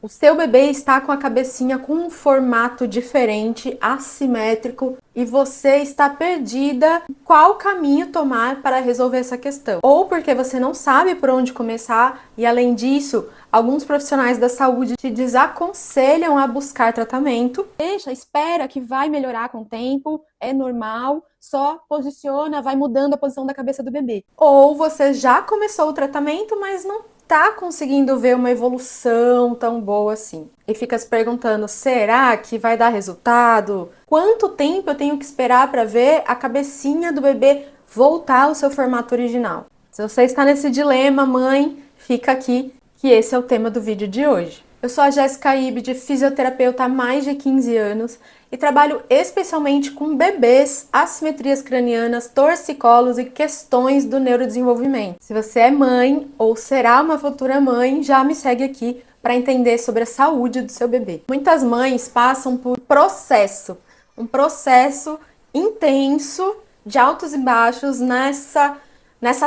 O seu bebê está com a cabecinha com um formato diferente, assimétrico, e você está perdida em qual caminho tomar para resolver essa questão. Ou porque você não sabe por onde começar, e além disso, alguns profissionais da saúde te desaconselham a buscar tratamento. Deixa, espera que vai melhorar com o tempo, é normal, só posiciona, vai mudando a posição da cabeça do bebê. Ou você já começou o tratamento, mas não tá conseguindo ver uma evolução tão boa assim. E fica se perguntando, será que vai dar resultado? Quanto tempo eu tenho que esperar para ver a cabecinha do bebê voltar ao seu formato original? Se você está nesse dilema, mãe, fica aqui que esse é o tema do vídeo de hoje. Eu sou a Jéssica Ibid, fisioterapeuta há mais de 15 anos e trabalho especialmente com bebês, assimetrias cranianas, torcicolos e questões do neurodesenvolvimento. Se você é mãe ou será uma futura mãe, já me segue aqui para entender sobre a saúde do seu bebê. Muitas mães passam por um processo intenso de altos e baixos nessa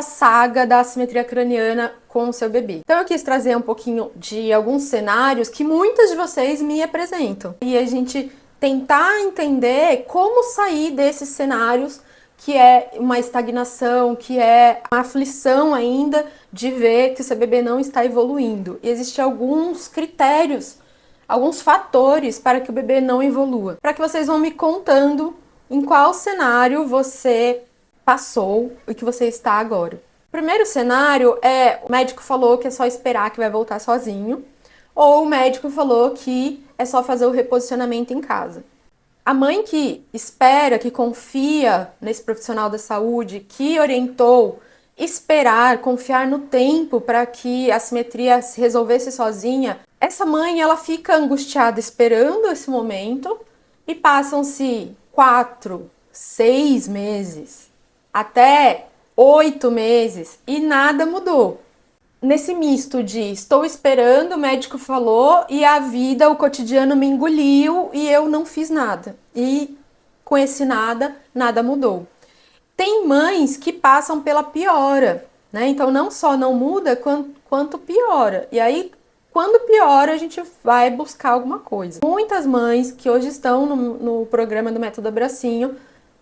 saga da assimetria craniana com o seu bebê. Então eu quis trazer um pouquinho de alguns cenários que muitas de vocês me apresentam. E a gente tentar entender como sair desses cenários que é uma estagnação, que é uma aflição ainda de ver que o seu bebê não está evoluindo. E existem alguns critérios, alguns fatores para que o bebê não evolua. Para que vocês vão me contando em qual cenário você passou e que você está agora. O primeiro cenário é o médico falou que é só esperar que vai voltar sozinho, ou o médico falou que é só fazer o reposicionamento em casa. A mãe que espera, que confia nesse profissional da saúde, que orientou esperar, confiar no tempo para que a assimetria se resolvesse sozinha, essa mãe ela fica angustiada esperando esse momento e passam-se 4, 6 meses, até 8 meses e nada mudou. Nesse misto de estou esperando, o médico falou e a vida, o cotidiano me engoliu e eu não fiz nada. E com esse nada, nada mudou. Tem mães que passam pela piora, né? Então não só não muda, quanto piora. E aí, quando piora, a gente vai buscar alguma coisa. Muitas mães que hoje estão no programa do Método Abracinho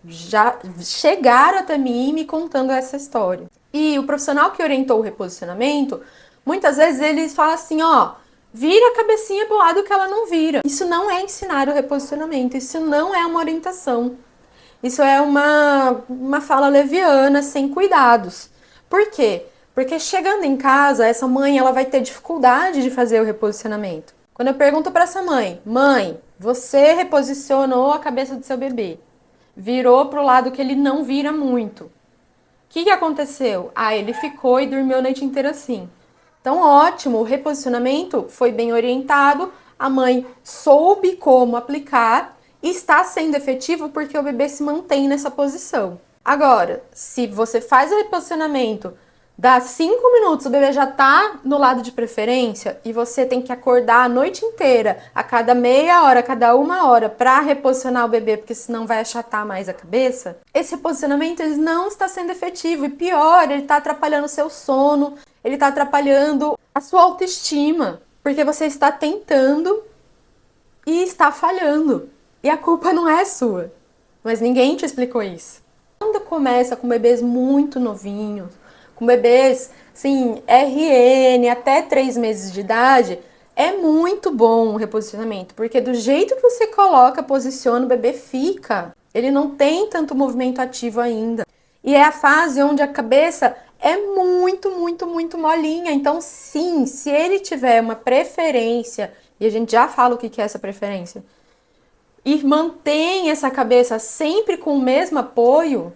já chegaram até mim me contando essa história. E o profissional que orientou o reposicionamento, muitas vezes ele fala assim, ó, vira a cabecinha pro lado que ela não vira. Isso não é ensinar o reposicionamento, isso não é uma orientação. Isso é uma fala leviana, sem cuidados. Por quê? Porque chegando em casa, essa mãe ela vai ter dificuldade de fazer o reposicionamento. Quando eu pergunto para essa mãe, mãe, você reposicionou a cabeça do seu bebê, virou pro lado que ele não vira muito. O que aconteceu? Ah, ele ficou e dormiu a noite inteira assim. Então, ótimo, o reposicionamento foi bem orientado, a mãe soube como aplicar e está sendo efetivo porque o bebê se mantém nessa posição. Agora, se você faz o reposicionamento, dá 5 minutos, o bebê já tá no lado de preferência e você tem que acordar a noite inteira, a cada meia hora, a cada 1 hora, para reposicionar o bebê, porque senão vai achatar mais a cabeça, esse reposicionamento ele não está sendo efetivo e pior, ele está atrapalhando o seu sono, ele está atrapalhando a sua autoestima, porque você está tentando e está falhando. E a culpa não é sua, mas ninguém te explicou isso. Quando começa com bebês muito novinhos, com bebês, sim, RN, até 3 meses de idade, é muito bom o reposicionamento, porque do jeito que você coloca, posiciona, o bebê fica. Ele não tem tanto movimento ativo ainda. E é a fase onde a cabeça é muito, muito, muito molinha. Então, sim, se ele tiver uma preferência, e a gente já fala o que é essa preferência, e mantém essa cabeça sempre com o mesmo apoio,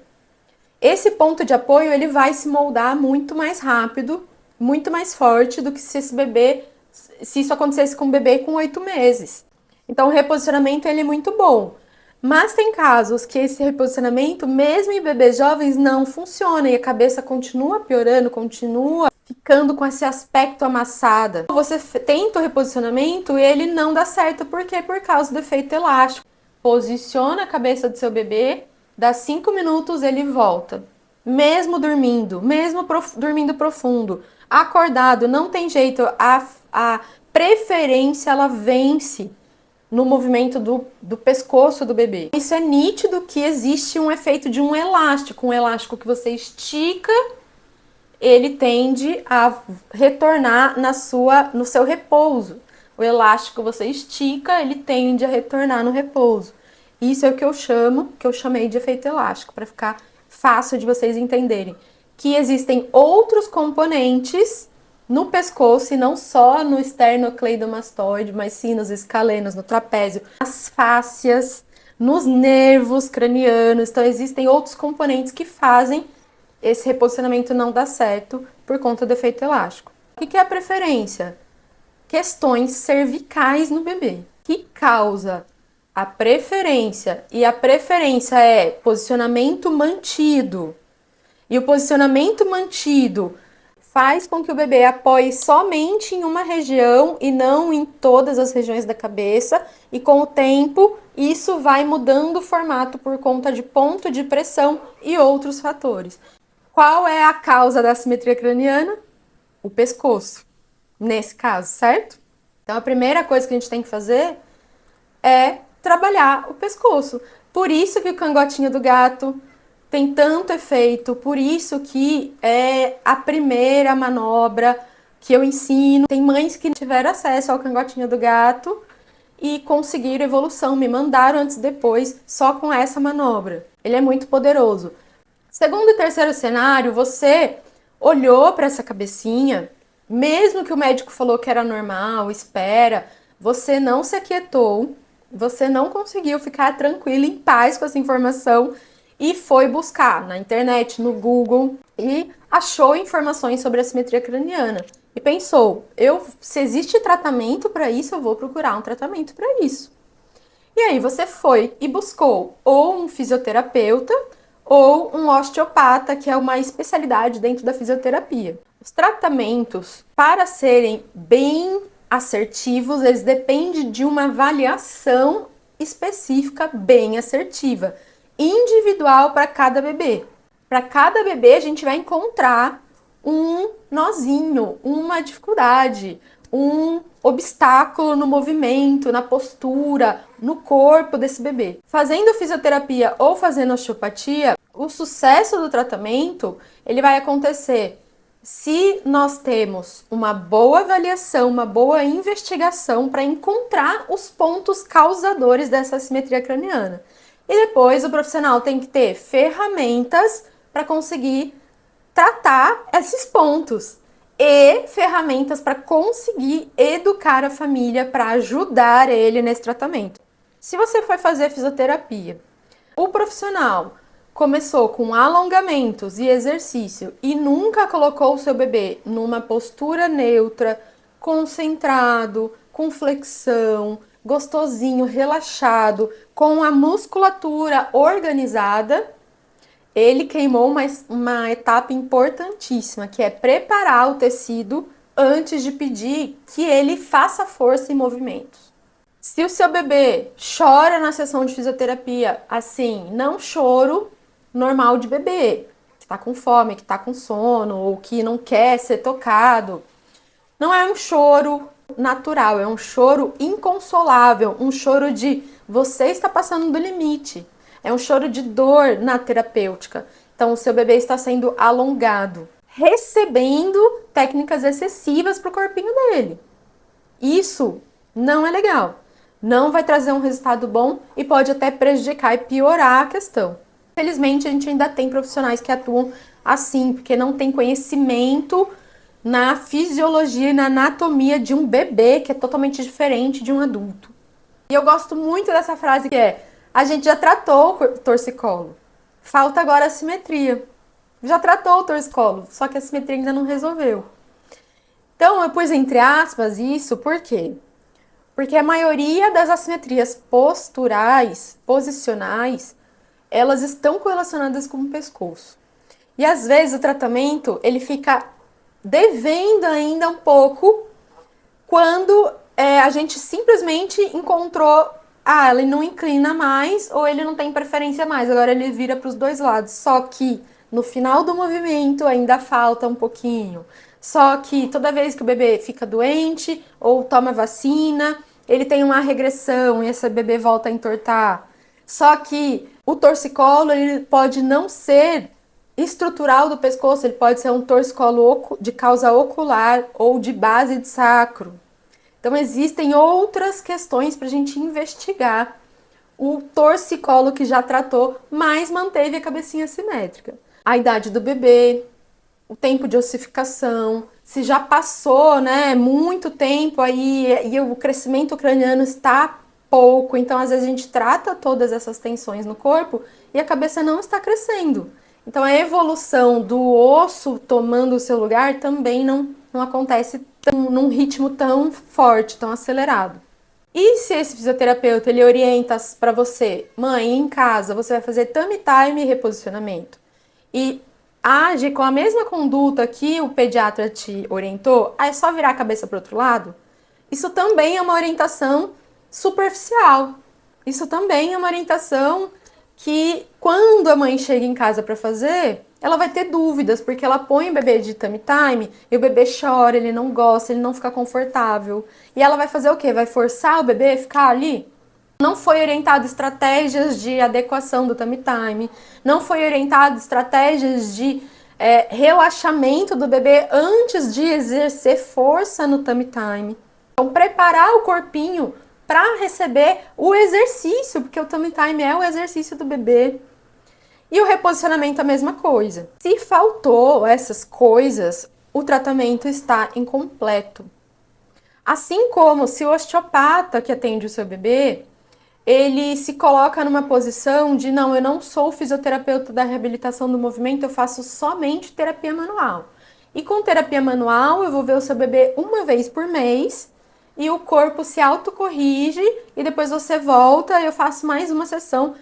esse ponto de apoio ele vai se moldar muito mais rápido, muito mais forte do que se isso acontecesse com um bebê com 8 meses. Então o reposicionamento ele é muito bom. Mas tem casos que esse reposicionamento, mesmo em bebês jovens, não funciona e a cabeça continua piorando, continua ficando com esse aspecto amassada. Você tenta o reposicionamento e ele não dá certo. Por quê? Por causa do efeito elástico. Posiciona a cabeça do seu bebê, dá 5 minutos, ele volta. Mesmo dormindo, dormindo profundo, acordado, não tem jeito, a preferência ela vence no movimento do pescoço do bebê. Isso é nítido que existe um efeito de um elástico que você estica, ele tende a retornar no seu repouso. O elástico você estica, ele tende a retornar no repouso. Isso é o que eu chamei de efeito elástico, para ficar fácil de vocês entenderem. Que existem outros componentes no pescoço e não só no esternocleidomastoide, mas sim nos escalenos, no trapézio, nas fáscias, nos nervos cranianos. Então existem outros componentes que fazem esse reposicionamento não dar certo por conta do efeito elástico. O que é a preferência? Questões cervicais no bebê. Que causa a preferência? E a preferência é posicionamento mantido. E o posicionamento mantido faz com que o bebê apoie somente em uma região e não em todas as regiões da cabeça. E com o tempo, isso vai mudando o formato por conta de ponto de pressão e outros fatores. Qual é a causa da assimetria craniana? O pescoço, nesse caso, certo? Então, a primeira coisa que a gente tem que fazer é trabalhar o pescoço. Por isso que o cangotinho do gato tem tanto efeito, por isso que é a primeira manobra que eu ensino. Tem mães que tiveram acesso ao cangotinho do gato e conseguiram evolução, me mandaram antes e depois só com essa manobra. Ele é muito poderoso. Segundo e terceiro cenário, você olhou para essa cabecinha, mesmo que o médico falou que era normal, espera, você não se aquietou, você não conseguiu ficar tranquilo, em paz com essa informação e foi buscar na internet, no Google e achou informações sobre a assimetria craniana. E pensou, se existe tratamento para isso, eu vou procurar um tratamento para isso. E aí você foi e buscou ou um fisioterapeuta ou um osteopata, que é uma especialidade dentro da fisioterapia. Os tratamentos, para serem bem assertivos, eles dependem de uma avaliação específica bem assertiva, individual para cada bebê. Para cada bebê, a gente vai encontrar um nozinho, uma dificuldade, um obstáculo no movimento, na postura, no corpo desse bebê. Fazendo fisioterapia ou fazendo osteopatia, o sucesso do tratamento, ele vai acontecer se nós temos uma boa avaliação, uma boa investigação para encontrar os pontos causadores dessa assimetria craniana. E depois o profissional tem que ter ferramentas para conseguir tratar esses pontos e ferramentas para conseguir educar a família, para ajudar ele nesse tratamento. Se você for fazer fisioterapia, o profissional começou com alongamentos e exercício e nunca colocou o seu bebê numa postura neutra, concentrado, com flexão, gostosinho, relaxado, com a musculatura organizada, ele queimou uma etapa importantíssima, que é preparar o tecido antes de pedir que ele faça força e movimentos. Se o seu bebê chora na sessão de fisioterapia, assim, não choro normal de bebê, que tá com fome, que tá com sono, ou que não quer ser tocado. Não é um choro natural, é um choro inconsolável, um choro de você está passando do limite. É um choro de dor na terapêutica. Então, o seu bebê está sendo alongado, recebendo técnicas excessivas para o corpinho dele. Isso não é legal. Não vai trazer um resultado bom e pode até prejudicar e piorar a questão. Infelizmente, a gente ainda tem profissionais que atuam assim, porque não tem conhecimento na fisiologia e na anatomia de um bebê, que é totalmente diferente de um adulto. E eu gosto muito dessa frase que é: a gente já tratou o torcicolo, falta agora a simetria. Já tratou o torcicolo, só que a simetria ainda não resolveu. Então, eu pus entre aspas isso, por quê? Porque a maioria das assimetrias posturais, posicionais, elas estão correlacionadas com o pescoço. E às vezes o tratamento, ele fica devendo ainda um pouco quando a gente simplesmente encontrou, ele não inclina mais ou ele não tem preferência mais, agora ele vira para os dois lados. Só que no final do movimento ainda falta um pouquinho. Só que toda vez que o bebê fica doente ou toma vacina, ele tem uma regressão e esse bebê volta a entortar. Só que o torcicolo ele pode não ser estrutural do pescoço, ele pode ser um torcicolo de causa ocular ou de base de sacro. Então existem outras questões para a gente investigar o torcicolo que já tratou, mas manteve a cabecinha simétrica. A idade do bebê, o tempo de ossificação, se já passou, né, muito tempo aí e o crescimento craniano está pouco, então às vezes a gente trata todas essas tensões no corpo e a cabeça não está crescendo. Então a evolução do osso tomando o seu lugar também não acontece num ritmo tão forte, tão acelerado. E se esse fisioterapeuta ele orienta para você, mãe, em casa você vai fazer tummy time e reposicionamento, e age com a mesma conduta que o pediatra te orientou, aí é só virar a cabeça para o outro lado? Isso também é uma orientação superficial. Isso também é uma orientação que, quando a mãe chega em casa para fazer, ela vai ter dúvidas, porque ela põe o bebê de tummy time e o bebê chora, ele não gosta, ele não fica confortável. E ela vai fazer o quê? Vai forçar o bebê a ficar ali? Não foi orientado estratégias de adequação do tummy time, não foi orientado estratégias de relaxamento do bebê antes de exercer força no tummy time. Então, preparar o corpinho para receber o exercício, porque o tummy time é o exercício do bebê. E o reposicionamento é a mesma coisa. Se faltou essas coisas, o tratamento está incompleto. Assim como se o osteopata que atende o seu bebê, ele se coloca numa posição de não, eu não sou fisioterapeuta da reabilitação do movimento, eu faço somente terapia manual. E com terapia manual eu vou ver o seu bebê uma vez por mês e o corpo se autocorrige e depois você volta e eu faço mais uma sessão.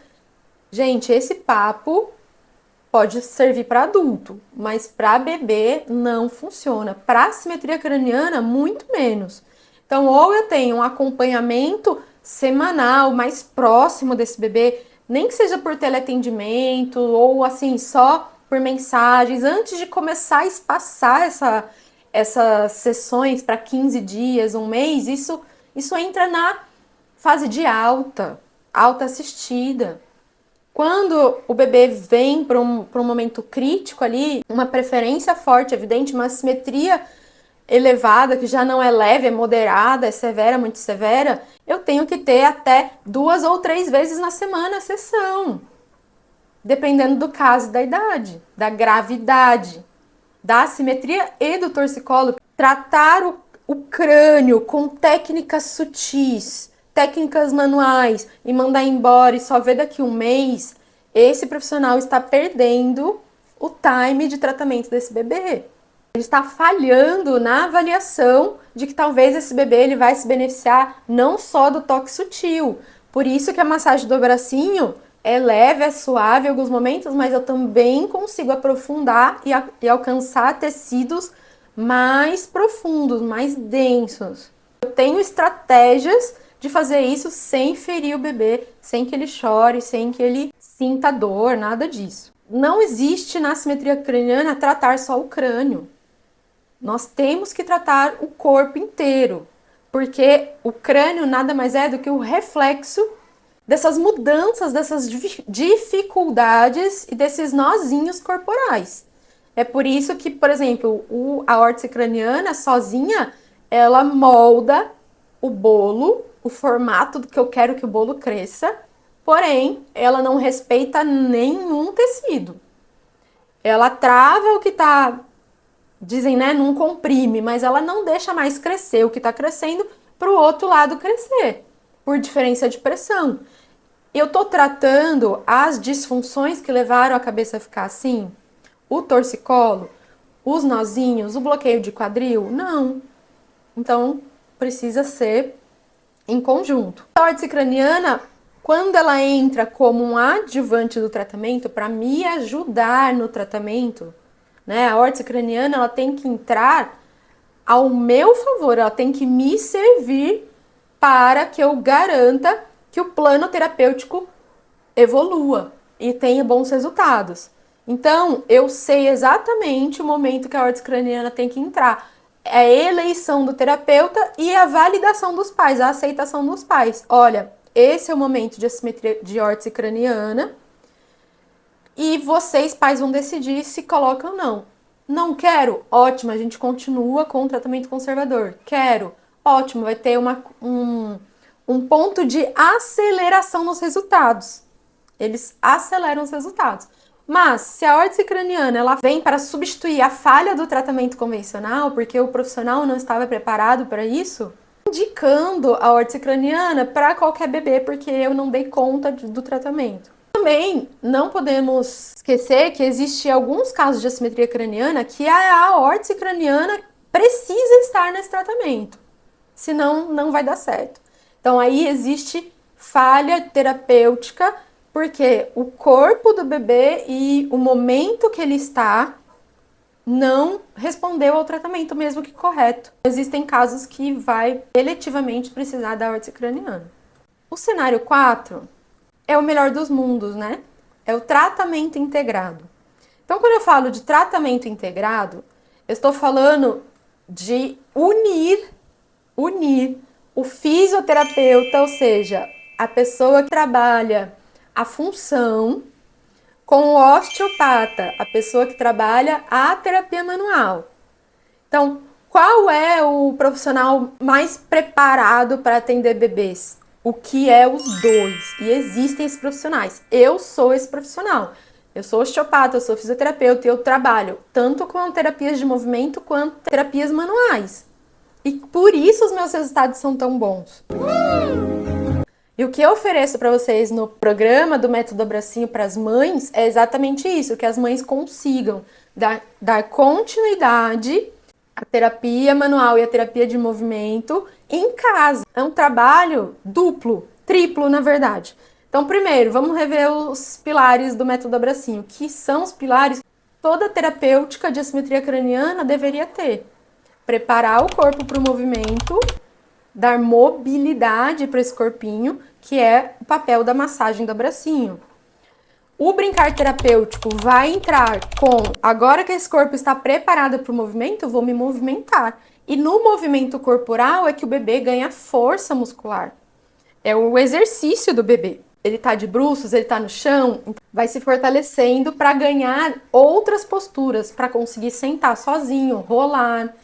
Gente, esse papo pode servir para adulto, mas para bebê não funciona. Para simetria craniana, muito menos. Então, ou eu tenho um acompanhamento semanal mais próximo desse bebê, nem que seja por teleatendimento ou assim, só por mensagens, antes de começar a espaçar essas sessões para 15 dias, um mês, isso entra na fase de alta assistida. Quando o bebê vem para um momento crítico ali, uma preferência forte, evidente, uma simetria elevada, que já não é leve, é moderada, é severa, muito severa, eu tenho que ter até 2 ou 3 vezes na semana a sessão, dependendo do caso, da idade, da gravidade, da assimetria e do torcicolo. Tratar o crânio com técnicas sutis, técnicas manuais e mandar embora e só ver daqui um mês, esse profissional está perdendo o time de tratamento desse bebê. Ele está falhando na avaliação de que talvez esse bebê ele vai se beneficiar não só do toque sutil. Por isso que a massagem do bracinho é leve, é suave em alguns momentos, mas eu também consigo aprofundar e alcançar tecidos mais profundos, mais densos. Eu tenho estratégias de fazer isso sem ferir o bebê, sem que ele chore, sem que ele sinta dor, nada disso. Não existe na simetria craniana tratar só o crânio. Nós temos que tratar o corpo inteiro, porque o crânio nada mais é do que o reflexo dessas mudanças, dessas dificuldades e desses nozinhos corporais. É por isso que, por exemplo, a órtese craniana sozinha, ela molda o bolo, o formato do que eu quero que o bolo cresça, porém, ela não respeita nenhum tecido. Ela trava o que está, dizem, né, não comprime, mas ela não deixa mais crescer o que está crescendo para o outro lado crescer, por diferença de pressão. Eu estou tratando as disfunções que levaram a cabeça a ficar assim? O torcicolo? Os nozinhos? O bloqueio de quadril? Não. Então, precisa ser em conjunto. A órtese craniana, quando ela entra como um adjuvante do tratamento, para me ajudar no tratamento, né? A órtese craniana, ela tem que entrar ao meu favor, ela tem que me servir para que eu garanta que o plano terapêutico evolua e tenha bons resultados. Então, eu sei exatamente o momento que a órtese craniana tem que entrar. É a eleição do terapeuta e a validação dos pais, a aceitação dos pais. Olha, esse é o momento de assimetria de órtese craniana e vocês, pais, vão decidir se colocam ou não. Não quero? Ótimo, a gente continua com o tratamento conservador. Quero? Ótimo, vai ter um ponto de aceleração nos resultados. Eles aceleram os resultados. Mas, se a órtese craniana ela vem para substituir a falha do tratamento convencional, porque o profissional não estava preparado para isso, indicando a órtese craniana para qualquer bebê, porque eu não dei conta do tratamento. Também não podemos esquecer que existe alguns casos de assimetria craniana que a órtese craniana precisa estar nesse tratamento, senão não vai dar certo. Então aí existe falha terapêutica, porque o corpo do bebê e o momento que ele está não respondeu ao tratamento mesmo que correto. Existem casos que vai eletivamente precisar da órtese craniana. O cenário 4 é o melhor dos mundos, né? É o tratamento integrado. Então, quando eu falo de tratamento integrado, eu estou falando de unir o fisioterapeuta, ou seja, a pessoa que trabalha a função, com o osteopata, a pessoa que trabalha a terapia manual. Então, qual é o profissional mais preparado para atender bebês? O que é os dois? E existem esses profissionais. Eu sou esse profissional. Eu sou osteopata, eu sou fisioterapeuta e eu trabalho tanto com terapias de movimento quanto terapias manuais. E por isso os meus resultados são tão bons. E o que eu ofereço para vocês no programa do Método Abracinho para as mães é exatamente isso, que as mães consigam dar continuidade à terapia manual e à terapia de movimento em casa. É um trabalho duplo, triplo, na verdade. Então, primeiro, vamos rever os pilares do Método Abracinho, que são os pilares que toda terapêutica de assimetria craniana deveria ter. Preparar o corpo para o movimento, dar mobilidade para esse corpinho, que é o papel da massagem do abracinho. O brincar terapêutico vai entrar com, agora que esse corpo está preparado para o movimento, eu vou me movimentar. E no movimento corporal é que o bebê ganha força muscular. É o exercício do bebê. Ele está de bruços, ele está no chão, vai se fortalecendo para ganhar outras posturas, para conseguir sentar sozinho, rolar,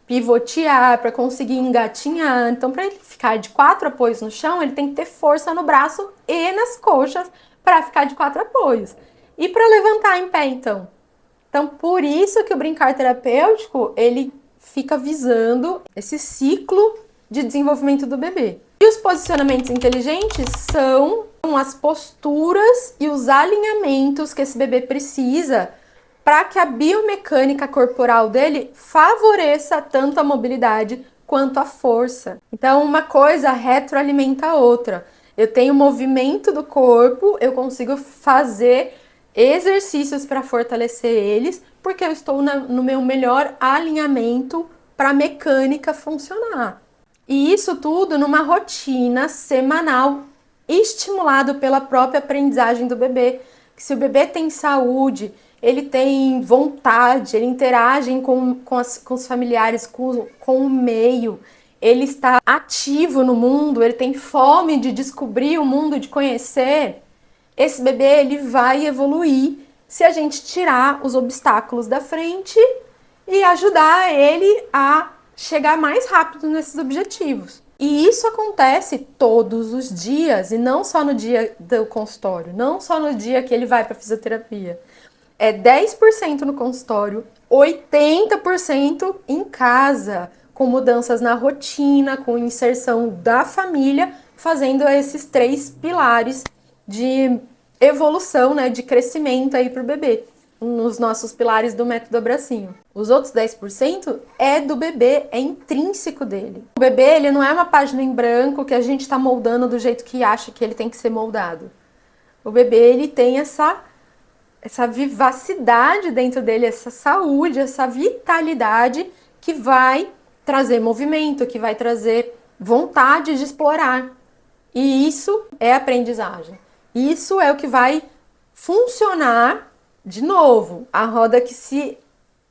pivotear, para conseguir engatinhar. Então, para ele ficar de 4 apoios no chão, ele tem que ter força no braço e nas coxas para ficar de 4 apoios. E para levantar em pé, então? Então, por isso que o brincar terapêutico, ele fica visando esse ciclo de desenvolvimento do bebê. E os posicionamentos inteligentes são as posturas e os alinhamentos que esse bebê precisa para que a biomecânica corporal dele favoreça tanto a mobilidade quanto a força. Então, uma coisa retroalimenta a outra. Eu tenho movimento do corpo, eu consigo fazer exercícios para fortalecer eles, porque eu estou no meu melhor alinhamento para a mecânica funcionar. E isso tudo numa rotina semanal, estimulado pela própria aprendizagem do bebê. Que se o bebê tem saúde, ele tem vontade, ele interage com os familiares, com o meio, ele está ativo no mundo, ele tem fome de descobrir o mundo, de conhecer, esse bebê ele vai evoluir se a gente tirar os obstáculos da frente e ajudar ele a chegar mais rápido nesses objetivos. E isso acontece todos os dias, e não só no dia do consultório, não só no dia que ele vai para fisioterapia. É 10% no consultório, 80% em casa, com mudanças na rotina, com inserção da família, fazendo esses 3 pilares de evolução, né, de crescimento aí para o bebê, nos nossos pilares do Método Abracinho. Os outros 10% é do bebê, é intrínseco dele. O bebê, ele não é uma página em branco que a gente está moldando do jeito que acha que ele tem que ser moldado. O bebê, ele tem essa vivacidade dentro dele, essa saúde, essa vitalidade que vai trazer movimento, que vai trazer vontade de explorar. E isso é aprendizagem. Isso é o que vai funcionar De novo, a roda que se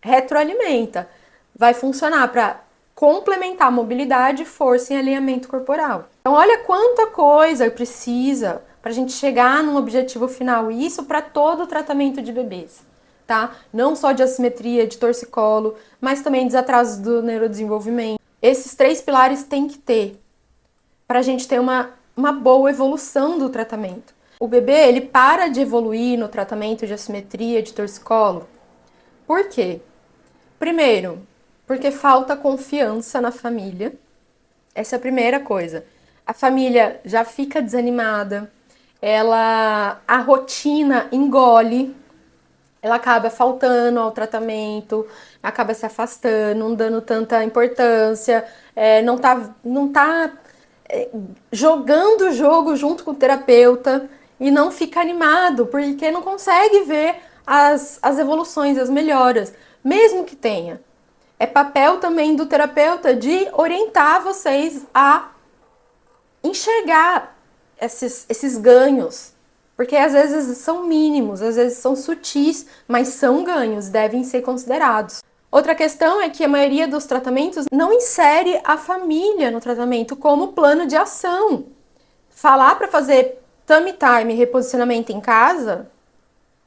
retroalimenta vai funcionar para complementar a mobilidade, força e alinhamento corporal. Então, olha quanta coisa precisa para a gente chegar num objetivo final, e isso para todo o tratamento de bebês, tá? Não só de assimetria, de torcicolo, mas também desatrasos do neurodesenvolvimento. Esses 3 pilares tem que ter para a gente ter uma boa evolução do tratamento. O bebê, ele para de evoluir no tratamento de assimetria, de torcicolo. Por quê? Primeiro, porque falta confiança na família. Essa é a primeira coisa. A família já fica desanimada, a rotina engole, ela acaba faltando ao tratamento, acaba se afastando, não dando tanta importância, não tá jogando o jogo junto com o terapeuta e não fica animado, porque não consegue ver as evoluções, as melhoras, mesmo que tenha. É papel também do terapeuta de orientar vocês a enxergar esses ganhos, porque às vezes são mínimos, às vezes são sutis, mas são ganhos, devem ser considerados. Outra questão é que a maioria dos tratamentos não insere a família no tratamento como plano de ação. Falar para fazer tummy time, reposicionamento em casa,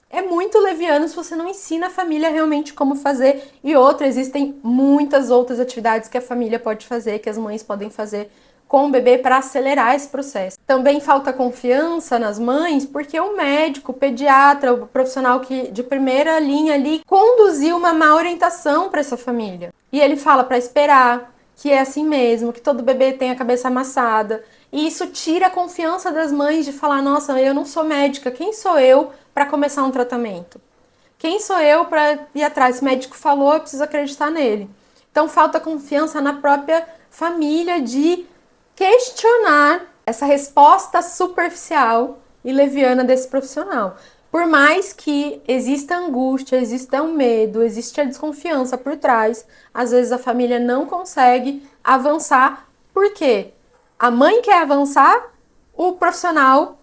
é muito leviano se você não ensina a família realmente como fazer. E outra, existem muitas outras atividades que a família pode fazer, que as mães podem fazer com o bebê para acelerar esse processo. Também falta confiança nas mães, porque o médico, o pediatra, o profissional que de primeira linha ali conduziu uma má orientação para essa família. E ele fala para esperar, que é assim mesmo, que todo bebê tem a cabeça amassada. E isso tira a confiança das mães de falar: nossa, eu não sou médica, quem sou eu para começar um tratamento? Quem sou eu para ir atrás? Esse médico falou, eu preciso acreditar nele. Então falta confiança na própria família de questionar essa resposta superficial e leviana desse profissional. Por mais que exista angústia, exista um medo, existe a desconfiança por trás, às vezes a família não consegue avançar. Por quê? A mãe quer avançar, o profissional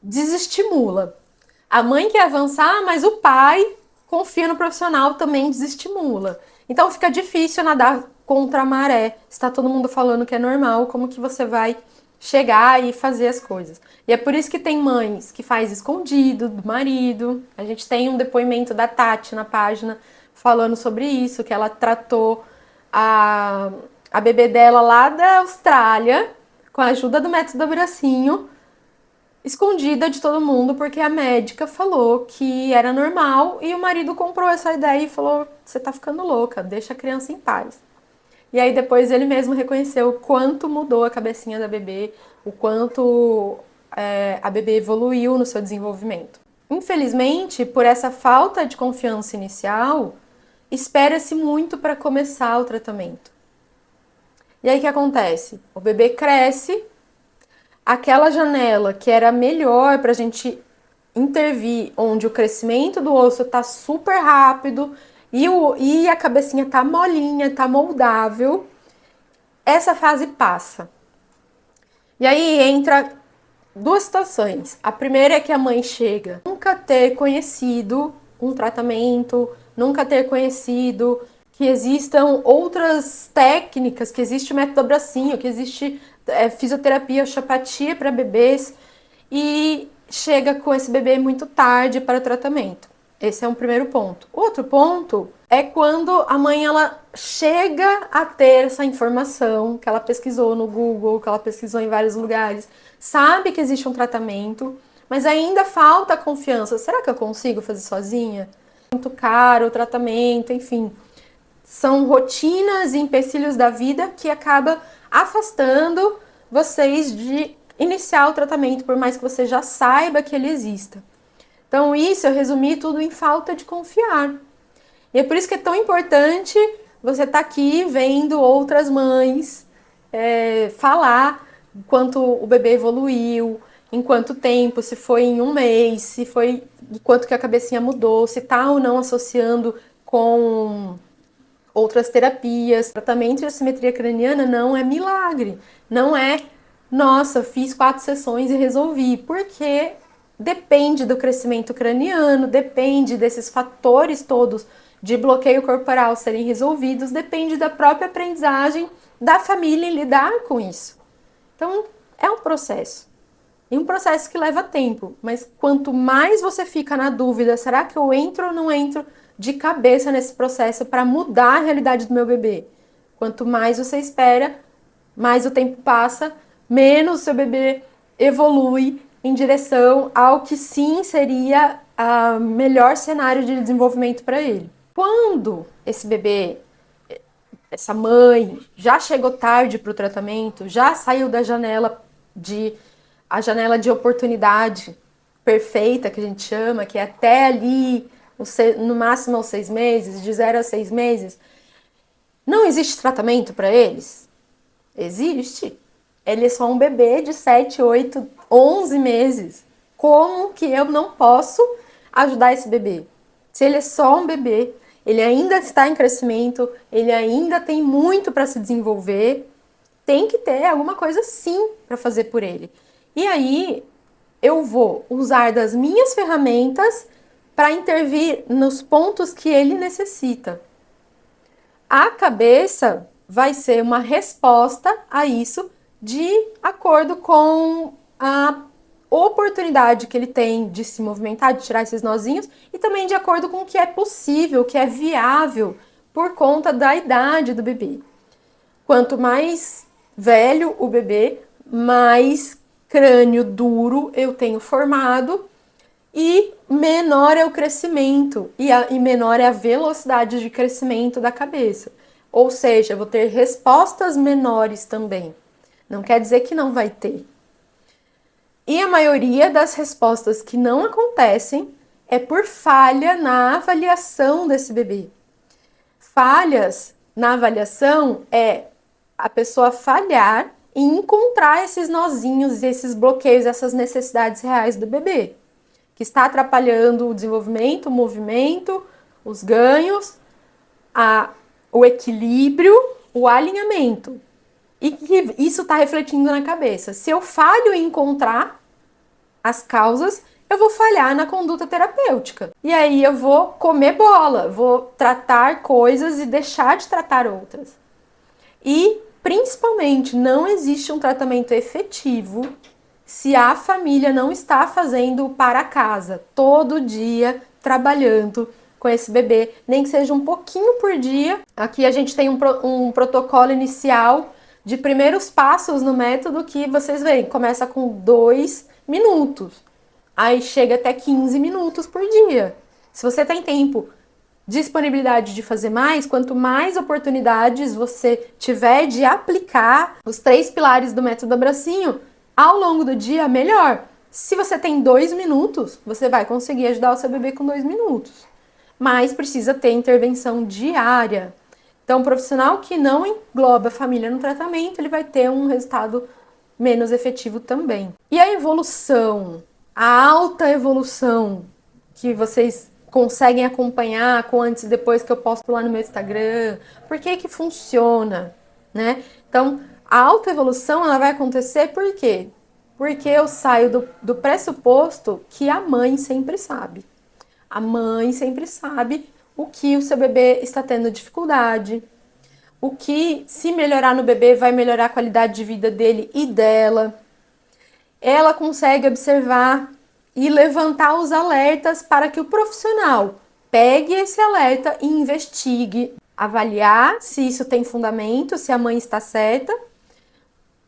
desestimula. A mãe quer avançar, mas o pai confia no profissional, também desestimula. Então fica difícil nadar contra a maré. Está todo mundo falando que é normal, como que você vai chegar e fazer as coisas? E é por isso que tem mães que faz escondido do marido. A gente tem um depoimento da Tati na página falando sobre isso, que ela tratou a bebê dela lá da Austrália, com a ajuda do método Abracinho, escondida de todo mundo, porque a médica falou que era normal e o marido comprou essa ideia e falou: você tá ficando louca, deixa a criança em paz. E aí depois ele mesmo reconheceu o quanto mudou a cabecinha da bebê, o quanto a bebê evoluiu no seu desenvolvimento. Infelizmente, por essa falta de confiança inicial, espera-se muito para começar o tratamento. E aí o que acontece? O bebê cresce, aquela janela que era melhor para a gente intervir, onde o crescimento do osso está super rápido e a cabecinha tá molinha, tá moldável, essa fase passa. E aí entra 2 situações. A primeira é que a mãe chega nunca ter conhecido um tratamento, nunca ter conhecido que existam outras técnicas, que existe o método Abracinho, que existe fisioterapia, osteopatia para bebês, e chega com esse bebê muito tarde para o tratamento. Esse é um primeiro ponto. Outro ponto é quando a mãe ela chega a ter essa informação que ela pesquisou no Google, que ela pesquisou em vários lugares, sabe que existe um tratamento, mas ainda falta confiança. Será que eu consigo fazer sozinha? Muito caro o tratamento, enfim. São rotinas e empecilhos da vida que acaba afastando vocês de iniciar o tratamento, por mais que você já saiba que ele exista. Então isso eu resumi tudo em falta de confiar. E é por isso que é tão importante você estar aqui vendo outras mães falar quanto o bebê evoluiu, em quanto tempo, se foi em um mês, se foi quanto que a cabecinha mudou, se está ou não associando com outras terapias. Tratamento de assimetria craniana não é milagre, não é, nossa, fiz 4 sessões e resolvi, porque depende do crescimento craniano, depende desses fatores todos de bloqueio corporal serem resolvidos, depende da própria aprendizagem da família em lidar com isso. Então, é um processo. E um processo que leva tempo. Mas quanto mais você fica na dúvida, será que eu entro ou não entro de cabeça nesse processo para mudar a realidade do meu bebê? Quanto mais você espera, mais o tempo passa, menos o seu bebê evolui em direção ao que sim seria o melhor cenário de desenvolvimento para ele. Quando esse bebê, essa mãe, já chegou tarde para o tratamento, já saiu da a janela de oportunidade perfeita, que a gente chama, que é até ali, no máximo aos 6 meses, de 0 a 6 meses, não existe tratamento para eles? Existe. Ele é só um bebê de 7, 8, 11 meses. Como que eu não posso ajudar esse bebê? Se ele é só um bebê, ele ainda está em crescimento, ele ainda tem muito para se desenvolver, tem que ter alguma coisa sim para fazer por ele. E aí eu vou usar das minhas ferramentas para intervir nos pontos que ele necessita. A cabeça vai ser uma resposta a isso de acordo com a oportunidade que ele tem de se movimentar, de tirar esses nozinhos, e também de acordo com o que é possível, o que é viável por conta da idade do bebê. Quanto mais velho o bebê, mais crânio duro eu tenho formado e menor é o crescimento e menor é a velocidade de crescimento da cabeça. Ou seja, eu vou ter respostas menores também. Não quer dizer que não vai ter. E a maioria das respostas que não acontecem é por falha na avaliação desse bebê. Falhas na avaliação é a pessoa falhar em encontrar esses nozinhos, esses bloqueios, essas necessidades reais do bebê, que está atrapalhando o desenvolvimento, o movimento, os ganhos, o equilíbrio, o alinhamento. E que isso está refletindo na cabeça. Se eu falho em encontrar as causas, eu vou falhar na conduta terapêutica. E aí eu vou comer bola, vou tratar coisas e deixar de tratar outras. E, principalmente, não existe um tratamento efetivo se a família não está fazendo para casa, todo dia, trabalhando com esse bebê, nem que seja um pouquinho por dia. Aqui a gente tem um protocolo inicial de primeiros passos no método que vocês veem, começa com 2 minutos, aí chega até 15 minutos por dia. Se você tem tempo, disponibilidade de fazer mais, quanto mais oportunidades você tiver de aplicar os 3 pilares do método Abracinho ao longo do dia, melhor. Se você tem 2 minutos, você vai conseguir ajudar o seu bebê com 2 minutos. Mas precisa ter intervenção diária. Então, um profissional que não engloba a família no tratamento, ele vai ter um resultado menos efetivo também. E a evolução, a alta evolução que vocês conseguem acompanhar com antes e depois que eu posto lá no meu Instagram, por que que funciona, né? Então, a alta evolução, ela vai acontecer por quê? Porque eu saio do pressuposto que a mãe sempre sabe. A mãe sempre sabe o que o seu bebê está tendo dificuldade, o que, se melhorar no bebê, vai melhorar a qualidade de vida dele e dela. Ela consegue observar e levantar os alertas para que o profissional pegue esse alerta e investigue, avaliar se isso tem fundamento, se a mãe está certa,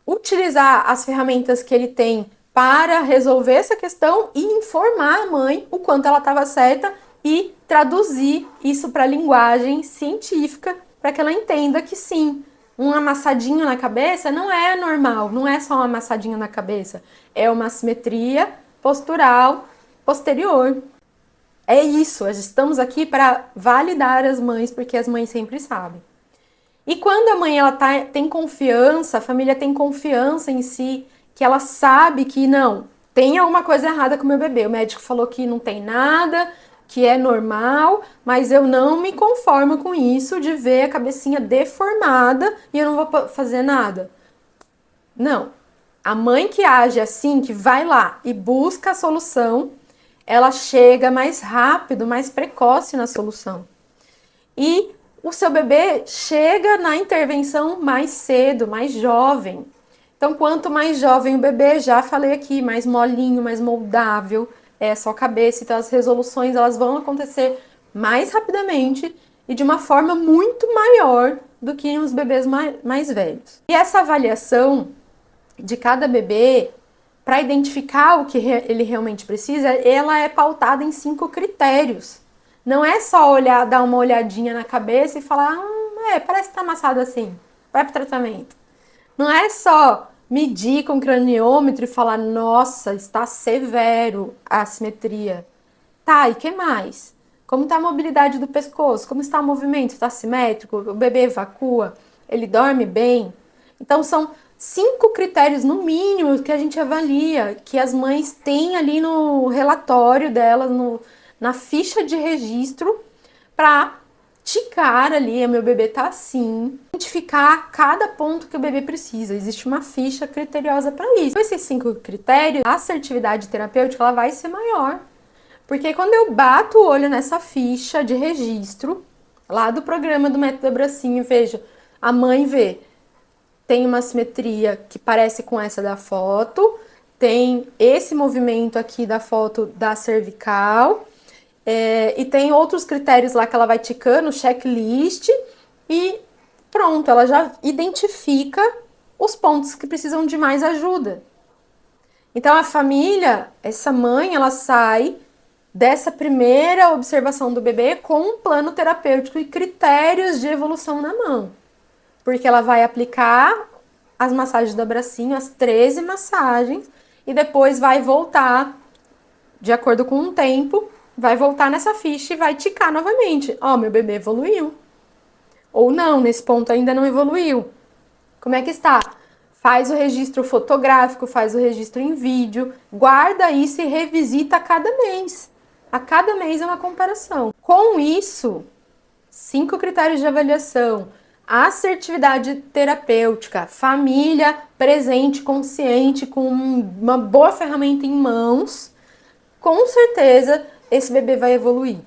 utilizar as ferramentas que ele tem para resolver essa questão e informar a mãe o quanto ela estava certa e traduzir isso para a linguagem científica para que ela entenda que sim, um amassadinho na cabeça não é normal, não é só um amassadinho na cabeça, é uma assimetria postural posterior. É isso, estamos aqui para validar as mães, porque as mães sempre sabem. E quando a mãe tem confiança, a família tem confiança em si, que ela sabe que não, tem alguma coisa errada com o meu bebê, o médico falou que não tem nada, que é normal, mas eu não me conformo com isso de ver a cabecinha deformada e eu não vou fazer nada. Não. A mãe que age assim, que vai lá e busca a solução, ela chega mais rápido, mais precoce na solução. E o seu bebê chega na intervenção mais cedo, mais jovem. Então, quanto mais jovem o bebê, já falei aqui, mais molinho, mais moldável é a sua cabeça. Então, as resoluções elas vão acontecer mais rapidamente e de uma forma muito maior do que nos bebês mais velhos. E essa avaliação de cada bebê, para identificar o que ele realmente precisa, ela é pautada em 5 critérios. Não é só olhar, dar uma olhadinha na cabeça e falar, parece que tá amassado assim, vai pro tratamento. Não é só medir com craniômetro e falar, nossa, está severo a assimetria. Tá, e que mais? Como está a mobilidade do pescoço? Como está o movimento? Está simétrico? O bebê evacua? Ele dorme bem? Então, são 5 critérios, no mínimo, que a gente avalia, que as mães têm ali no relatório delas, na ficha de registro, para ticar ali, meu bebê tá assim, identificar cada ponto que o bebê precisa. Existe uma ficha criteriosa para isso. Com esses 5 critérios, a assertividade terapêutica ela vai ser maior. Porque quando eu bato o olho nessa ficha de registro, lá do programa do método Abracinho, veja, a mãe vê, tem uma simetria que parece com essa da foto, tem esse movimento aqui da foto da cervical, e tem outros critérios lá que ela vai ticando, checklist, e pronto, ela já identifica os pontos que precisam de mais ajuda. Então a família, essa mãe, ela sai dessa primeira observação do bebê com um plano terapêutico e critérios de evolução na mão. Porque ela vai aplicar as massagens do abracinho, as 13 massagens, e depois vai voltar, de acordo com o tempo, vai voltar nessa ficha e vai ticar novamente. Ó, meu bebê evoluiu. Ou não, nesse ponto ainda não evoluiu. Como é que está? Faz o registro fotográfico, faz o registro em vídeo, guarda isso e revisita a cada mês. A cada mês é uma comparação. Com isso, 5 critérios de avaliação, assertividade terapêutica, família presente, consciente, com uma boa ferramenta em mãos, com certeza esse bebê vai evoluir.